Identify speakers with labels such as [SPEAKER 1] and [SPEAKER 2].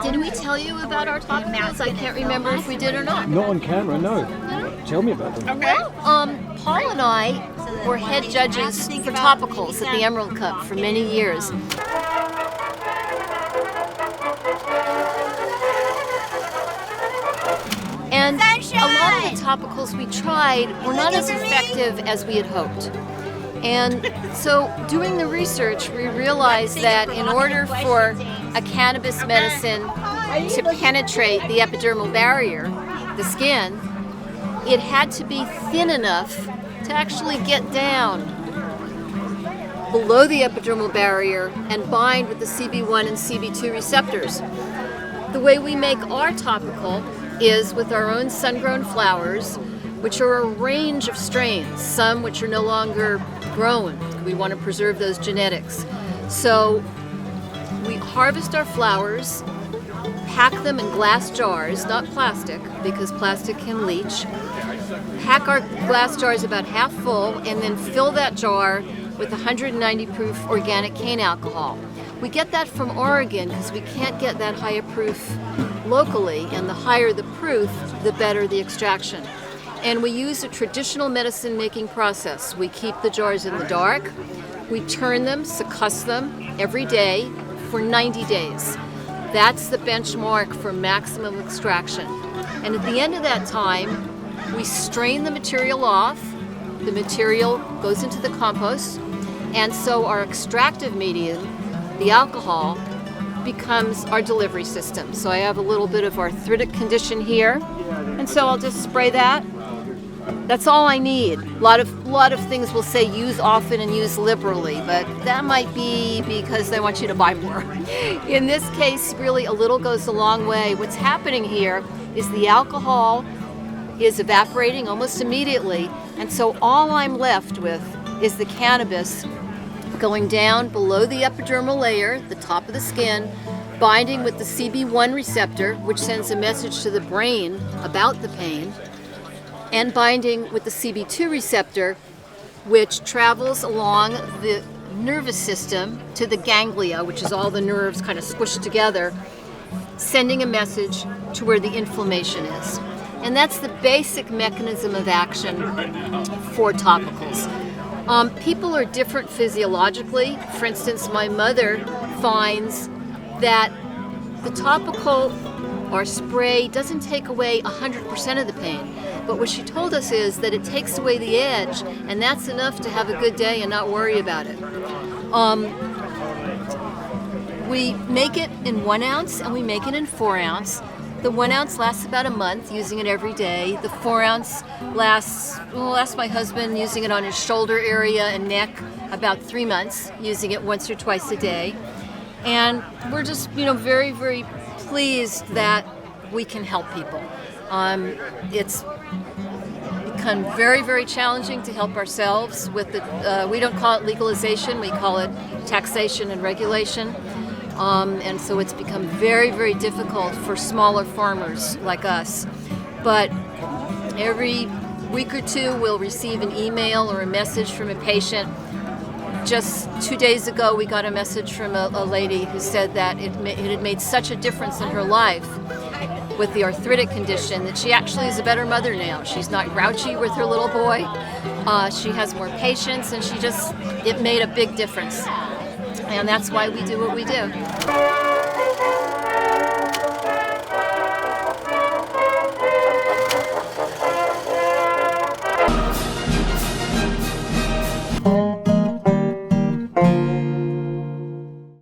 [SPEAKER 1] Did we tell you about our topicals? I can't remember if we did or not.
[SPEAKER 2] Not on camera, no. Tell me about them.
[SPEAKER 1] Okay. Paul and I were head judges for topicals at the Emerald Cup for many years. And a lot of the topicals we tried were not as effective as we had hoped. And so doing the research, we realized that in order for a cannabis medicine to penetrate the epidermal barrier, the skin, it had to be thin enough to actually get down below the epidermal barrier and bind with the CB1 and CB2 receptors. The way we make our topical is with our own sun-grown flowers, which are a range of strains, some which are no longer grown. We want to preserve those genetics. So we harvest our flowers, pack them in glass jars, not plastic, because plastic can leach. Pack our glass jars about half full and then fill that jar with 190 proof organic cane alcohol. We get that from Oregon because we can't get that higher proof locally, and the higher the proof, the better the extraction. And we use a traditional medicine making process. We keep the jars in the dark, we turn them, succuss them every day for 90 days. That's the benchmark for maximum extraction. And at the end of that time, we strain the material off, the material goes into the compost, and so our extractive medium, the alcohol, becomes our delivery system. So I have a little bit of arthritic condition here, and so I'll just spray that. That's all I need. A lot of things will say use often and use liberally, but that might be because they want you to buy more. In this case, really a little goes a long way. What's happening here is the alcohol is evaporating almost immediately, and so all I'm left with is the cannabis going down below the epidermal layer, the top of the skin, binding with the CB1 receptor, which sends a message to the brain about the pain, and binding with the CB2 receptor, which travels along the nervous system to the ganglia, which is all the nerves kind of squished together, sending a message to where the inflammation is. And that's the basic mechanism of action for topicals. People are different physiologically. For instance, my mother finds that the topical or spray doesn't take away 100% of the pain. But what she told us is that it takes away the edge, and that's enough to have a good day and not worry about it. We make it in 1 ounce and we make it in 4 ounce. The 1 ounce lasts about a month, using it every day. The 4 ounce lasts my husband using it on his shoulder area and neck about 3 months, using it once or twice a day. And we're just, very, very pleased that we can help people. It's become very, very challenging to help ourselves with the, we don't call it legalization, we call it taxation and regulation. And so it's become very, very difficult for smaller farmers like us. But every week or two we'll receive an email or a message from a patient. Just 2 days ago we got a message from a lady who said that it had made such a difference in her life with the arthritic condition that she actually is a better mother now. She's not grouchy with her little boy. She has more patience, and it made a big difference. And that's why we do what we do.